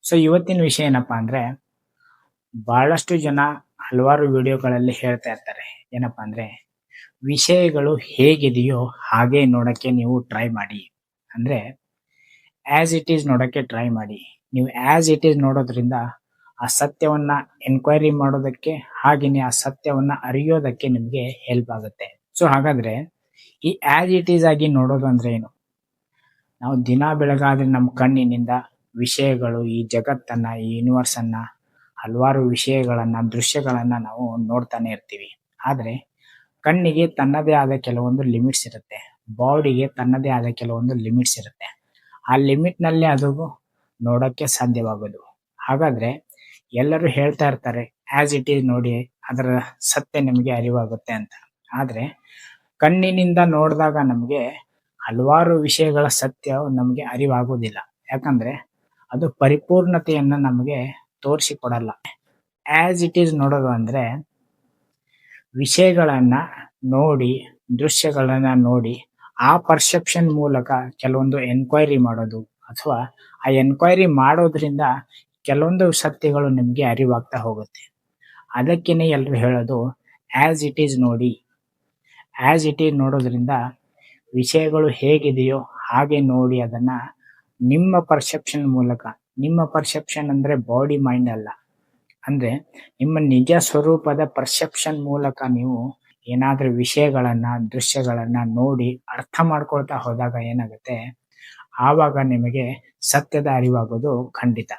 So ಇವತ್ತಿನ ವಿಷಯ ಏನಪ್ಪಾ ಅಂದ್ರೆ ಬಹಳಷ್ಟು ಜನ ಹಲವಾರು ವಿಡಿಯೋಗಳಲ್ಲಿ ಹೇಳ್ತಾ ಇರ್ತಾರೆ. ಏನಪ್ಪಾ ಅಂದ್ರೆ ವಿಷಯಗಳು ಹೇಗಿದೆಯೋ ಹಾಗೆ ನೋಡಕ್ಕೆ ನೀವು ಟ್ರೈ ಮಾಡಿ. ಅಂದ್ರೆ ಆಸ್ ಇಟ್ ಈಸ್ ನೋಡಕ್ಕೆ ಟ್ರೈ ಮಾಡಿ. ನೀವು ಆಸ್ ಇಟ್ ಈಸ್ ನೋಡೋದ್ರಿಂದ ಆ ಸತ್ಯವನ್ನ ಎನ್ಕ್ವೈರಿ ಮಾಡೋದಕ್ಕೆ ಹಾಗೇನೆ ಆ ಸತ್ಯವನ್ನ ಅರಿಯೋದಕ್ಕೆ ನಿಮ್ಗೆ ಹೆಲ್ಪ್ ಆಗುತ್ತೆ. ಸೊ ಹಾಗಾದ್ರೆ ಈ ಆಸ್ ಇಟ್ ಈಸ್ ಆಗಿ ನೋಡೋದು ಅಂದ್ರೆ ಏನು? ನಾವು ದಿನ ಬೆಳಗಾದ್ರೆ ನಮ್ಮ ಕಣ್ಣಿನಿಂದ ವಿಷಯಗಳು, ಈ ಜಗತ್ತನ್ನ, ಈ ಯೂನಿವರ್ಸ್ ಅನ್ನ, ಹಲವಾರು ವಿಷಯಗಳನ್ನ, ದೃಶ್ಯಗಳನ್ನ ನಾವು ನೋಡ್ತಾನೆ ಇರ್ತೀವಿ. ಆದ್ರೆ ಕಣ್ಣಿಗೆ ತನ್ನದೇ ಆದ ಕೆಲವೊಂದು ಲಿಮಿಟ್ಸ್ ಇರುತ್ತೆ. ಬಾಡಿಗೆ ತನ್ನದೇ ಆದ ಕೆಲವೊಂದು ಲಿಮಿಟ್ಸ್ ಇರುತ್ತೆ. ಆ ಲಿಮಿಟ್ ನಲ್ಲಿ ಅದು ನೋಡಕ್ಕೆ ಸಾಧ್ಯವಾಗೋದು. ಹಾಗಾದ್ರೆ ಎಲ್ಲರೂ ಹೇಳ್ತಾ ಇರ್ತಾರೆ ಆಸ್ ಇಟ್ ಈಸ್ ನೋಡಿ, ಅದರ ಸತ್ಯ ನಿಮಗೆ ಅರಿವಾಗುತ್ತೆ ಅಂತ. ಆದ್ರೆ ಕಣ್ಣಿನಿಂದ ನೋಡಿದಾಗ ನಮಗೆ ಹಲವಾರು ವಿಷಯಗಳ ಸತ್ಯ ನಮಗೆ ಅರಿವಾಗೋದಿಲ್ಲ. ಯಾಕಂದ್ರೆ ಅದು ಪರಿಪೂರ್ಣತೆಯನ್ನ ನಮಗೆ ತೋರಿಸಿಕೊಡಲ್ಲ. ಆಸ್ ಇಟ್ ಈಸ್ ನೋಡೋದು ಅಂದ್ರೆ ವಿಷಯಗಳನ್ನ ನೋಡಿ, ದೃಶ್ಯಗಳನ್ನ ನೋಡಿ ಆ ಪರ್ಸೆಪ್ಷನ್ ಮೂಲಕ ಕೆಲವೊಂದು ಎನ್ಕ್ವೈರಿ ಮಾಡೋದು, ಅಥವಾ ಆ ಎನ್ಕ್ವೈರಿ ಮಾಡೋದ್ರಿಂದ ಕೆಲವೊಂದು ಸತ್ಯಗಳು ನಿಮ್ಗೆ ಅರಿವಾಗ್ತಾ ಹೋಗುತ್ತೆ. ಅದಕ್ಕೇನೆ ಎಲ್ರು ಹೇಳೋದು ಆಸ್ ಇಟ್ ಈಸ್ ನೋಡಿ. ಆಸ್ ಇಟ್ ಈಸ್ ನೋಡೋದ್ರಿಂದ ವಿಷಯಗಳು ಹೇಗಿದೆಯೋ ಹಾಗೆ ನೋಡಿ ಅದನ್ನ ನಿಮ್ಮ ಪರ್ಸೆಪ್ಷನ್ ಮೂಲಕ. ನಿಮ್ಮ ಪರ್ಸೆಪ್ಷನ್ ಅಂದ್ರೆ ಬಾಡಿ ಮೈಂಡ್ ಅಲ್ಲ, ಅಂದ್ರೆ ನಿಮ್ಮ ನಿಜ ಸ್ವರೂಪದ ಪರ್ಸೆಪ್ಷನ್ ಮೂಲಕ ನೀವು ಏನಾದ್ರೂ ವಿಷಯಗಳನ್ನ, ದೃಶ್ಯಗಳನ್ನ ನೋಡಿ ಅರ್ಥ ಮಾಡ್ಕೊಳ್ತಾ ಹೋದಾಗ ಏನಾಗುತ್ತೆ, ಆವಾಗ ನಿಮಗೆ ಸತ್ಯದ ಅರಿವಾಗೋದು ಖಂಡಿತ.